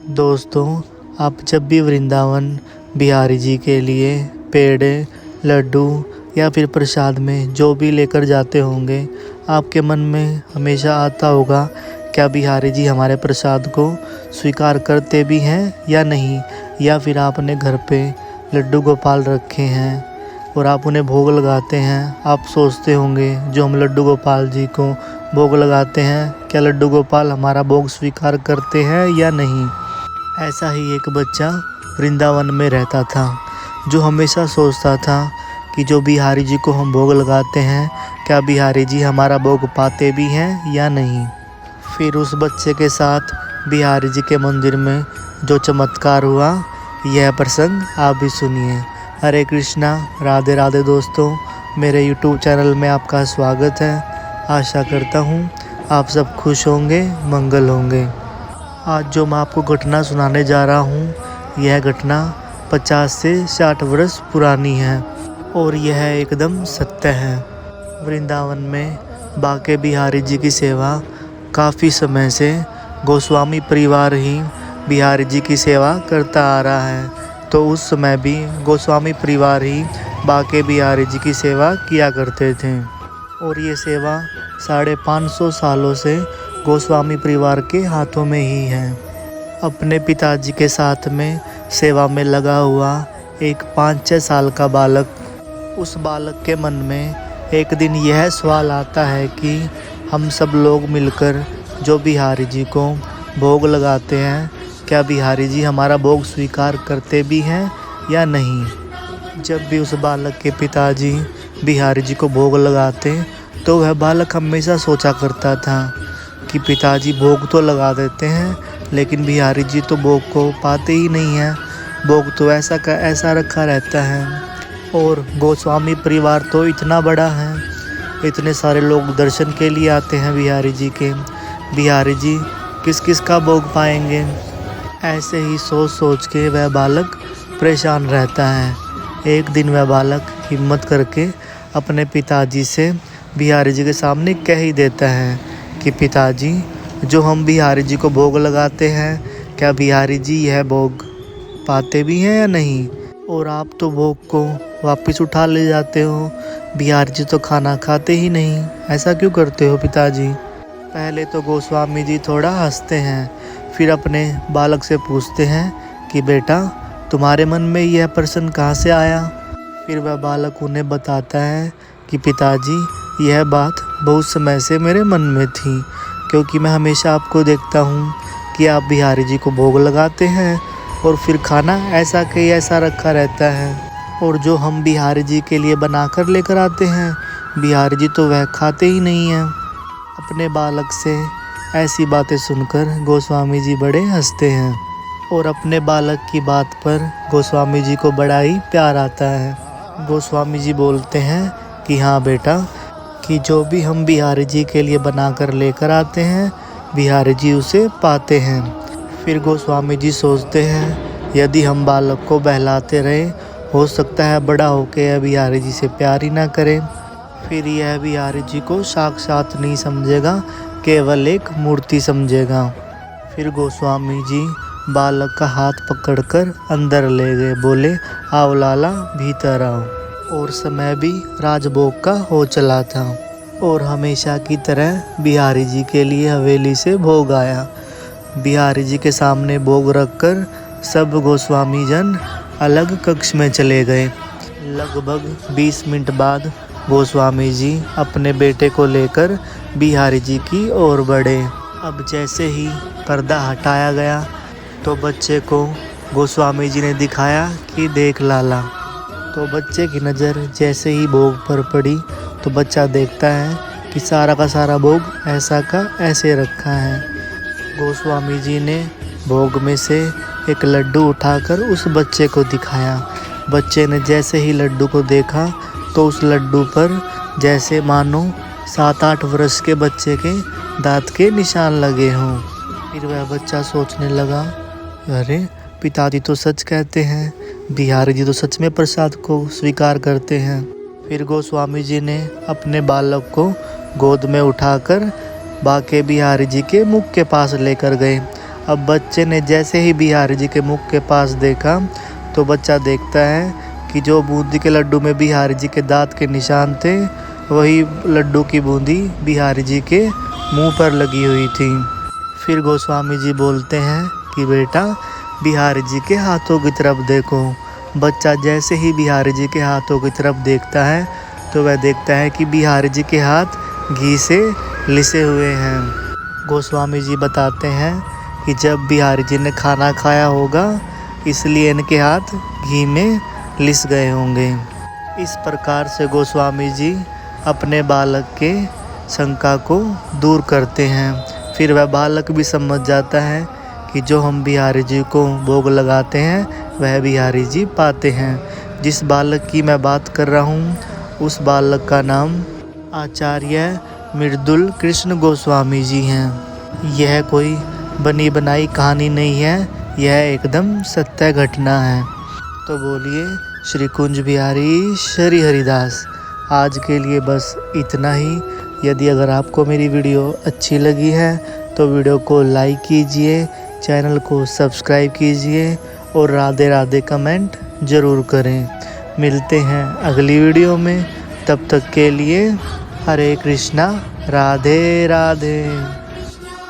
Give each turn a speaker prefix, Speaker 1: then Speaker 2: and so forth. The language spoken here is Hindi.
Speaker 1: दोस्तों, आप जब भी वृंदावन बिहारी जी के लिए पेड़े, लड्डू या फिर प्रसाद में जो भी लेकर जाते होंगे, आपके मन में हमेशा आता होगा क्या बिहारी जी हमारे प्रसाद को स्वीकार करते भी हैं या नहीं। या फिर आपने घर पे लड्डू गोपाल रखे हैं और आप उन्हें भोग लगाते हैं। आप सोचते होंगे जो हम लड्डू गोपाल जी को भोग लगाते हैं, क्या लड्डू गोपाल हमारा भोग स्वीकार करते हैं या नहीं। ऐसा ही एक बच्चा वृंदावन में रहता था जो हमेशा सोचता था कि जो बिहारी जी को हम भोग लगाते हैं, क्या बिहारी जी हमारा भोग पाते भी हैं या नहीं। फिर उस बच्चे के साथ बिहारी जी के मंदिर में जो चमत्कार हुआ, यह प्रसंग आप भी सुनिए। हरे कृष्णा, राधे राधे। दोस्तों, मेरे यूट्यूब चैनल में आपका स्वागत है। आशा करता हूँ आप सब खुश होंगे, मंगल होंगे। आज जो मैं आपको घटना सुनाने जा रहा हूँ, यह घटना 50 से 60 वर्ष पुरानी है और यह एकदम सत्य है। वृंदावन में बाके बिहारी जी की सेवा काफ़ी समय से गोस्वामी परिवार ही बिहारी जी की सेवा करता आ रहा है। तो उस समय भी गोस्वामी परिवार ही बाके बिहारी जी की सेवा किया करते थे और ये सेवा 550 सालों से गोस्वामी परिवार के हाथों में ही है। अपने पिताजी के साथ में सेवा में लगा हुआ एक 5-6 साल का बालक, उस बालक के मन में एक दिन यह सवाल आता है कि हम सब लोग मिलकर जो बिहारी जी को भोग लगाते हैं, क्या बिहारी जी हमारा भोग स्वीकार करते भी हैं या नहीं। जब भी उस बालक के पिताजी बिहारी जी को भोग लगाते तो वह बालक हमेशा सोचा करता था कि पिताजी भोग तो लगा देते हैं, लेकिन बिहारी जी तो भोग को पाते ही नहीं हैं। भोग तो ऐसा का ऐसा रखा रहता है और गोस्वामी परिवार तो इतना बड़ा है, इतने सारे लोग दर्शन के लिए आते हैं बिहारी जी के। बिहारी जी किस किस का भोग पाएंगे। ऐसे ही सोच सोच के वह बालक परेशान रहता है। एक दिन वह बालक हिम्मत करके अपने पिताजी से बिहारी जी के सामने कह ही देता है कि पिताजी, जो हम बिहारी जी को भोग लगाते हैं, क्या बिहारी जी यह भोग पाते भी हैं या नहीं। और आप तो भोग को वापस उठा ले जाते हो, बिहारी जी तो खाना खाते ही नहीं, ऐसा क्यों करते हो पिताजी। पहले तो गोस्वामी जी थोड़ा हंसते हैं, फिर अपने बालक से पूछते हैं कि बेटा, तुम्हारे मन में यह प्रश्न कहाँ से आया। फिर वह बालक उन्हें बताता है कि पिताजी, यह बात बहुत समय से मेरे मन में थी, क्योंकि मैं हमेशा आपको देखता हूँ कि आप बिहारी जी को भोग लगाते हैं और फिर खाना ऐसा के ऐसा रखा रहता है, और जो हम बिहारी जी के लिए बना कर लेकर आते हैं, बिहारी जी तो वह खाते ही नहीं हैं। अपने बालक से ऐसी बातें सुनकर गोस्वामी जी बड़े हंसते हैं और अपने बालक की बात पर गोस्वामी जी को बड़ा ही प्यार आता है। गोस्वामी जी बोलते हैं कि हाँ बेटा, कि जो भी हम बिहारी जी के लिए बनाकर लेकर आते हैं, बिहारी जी उसे पाते हैं। फिर गोस्वामी जी सोचते हैं, यदि हम बालक को बहलाते रहे, हो सकता है बड़ा होकर यह बिहारी जी से प्यार ही ना करे। फिर यह बिहारी जी को साक्षात नहीं समझेगा, केवल एक मूर्ति समझेगा। फिर गोस्वामी जी बालक का हाथ पकड़कर अंदर ले गए, बोले, आओ लाला, भीतर आओ। और समय भी राजभोग का हो चला था और हमेशा की तरह बिहारी जी के लिए हवेली से भोग आया। बिहारी जी के सामने भोग रखकर सब गोस्वामी जन अलग कक्ष में चले गए। लगभग 20 मिनट बाद गोस्वामी जी अपने बेटे को लेकर बिहारी जी की ओर बढ़े। अब जैसे ही पर्दा हटाया गया तो बच्चे को गोस्वामी जी ने दिखाया कि देख लाला। तो बच्चे की नज़र जैसे ही भोग पर पड़ी तो बच्चा देखता है कि सारा का सारा भोग ऐसा का ऐसे रखा है। गोस्वामी जी ने भोग में से एक लड्डू उठाकर उस बच्चे को दिखाया। बच्चे ने जैसे ही लड्डू को देखा तो उस लड्डू पर जैसे मानो 7-8 वर्ष के बच्चे के दांत के निशान लगे हों। फिर वह बच्चा सोचने लगा, अरे पिताजी तो सच कहते हैं, बिहारी जी तो सच में प्रसाद को स्वीकार करते हैं। फिर गोस्वामी जी ने अपने बालक को गोद में उठाकर बाके बिहारी जी के मुख के पास लेकर गए। अब बच्चे ने जैसे ही बिहारी जी के मुख के पास देखा तो बच्चा देखता है कि जो बूंदी के लड्डू में बिहारी जी के दांत के निशान थे, वही लड्डू की बूंदी बिहारी जी के मुंह पर लगी हुई थी। फिर गोस्वामी जी बोलते हैं कि बेटा बिहारी जी के हाथों की तरफ देखो। बच्चा जैसे ही बिहारी जी के हाथों की तरफ देखता है तो वह देखता है कि बिहारी जी के हाथ घी से लिसे हुए हैं। गोस्वामी जी बताते हैं कि जब बिहारी जी ने खाना खाया होगा इसलिए इनके हाथ घी में लिस गए होंगे। इस प्रकार से गोस्वामी जी अपने बालक के शंका को दूर करते हैं। फिर वह बालक भी समझ जाता है कि जो हम बिहारी जी को भोग लगाते हैं वह बिहारी जी पाते हैं। जिस बालक की मैं बात कर रहा हूँ उस बालक का नाम आचार्य मृदुल कृष्ण गोस्वामी जी हैं। यह कोई बनी बनाई कहानी नहीं है, यह एकदम सत्य घटना है। तो बोलिए श्री कुंज बिहारी श्री हरिदास। आज के लिए बस इतना ही। यदि अगर आपको मेरी वीडियो अच्छी लगी है तो वीडियो को लाइक कीजिए, चैनल को सब्सक्राइब कीजिए और राधे राधे कमेंट ज़रूर करें। मिलते हैं अगली वीडियो में, तब तक के लिए हरे कृष्णा, राधे राधे।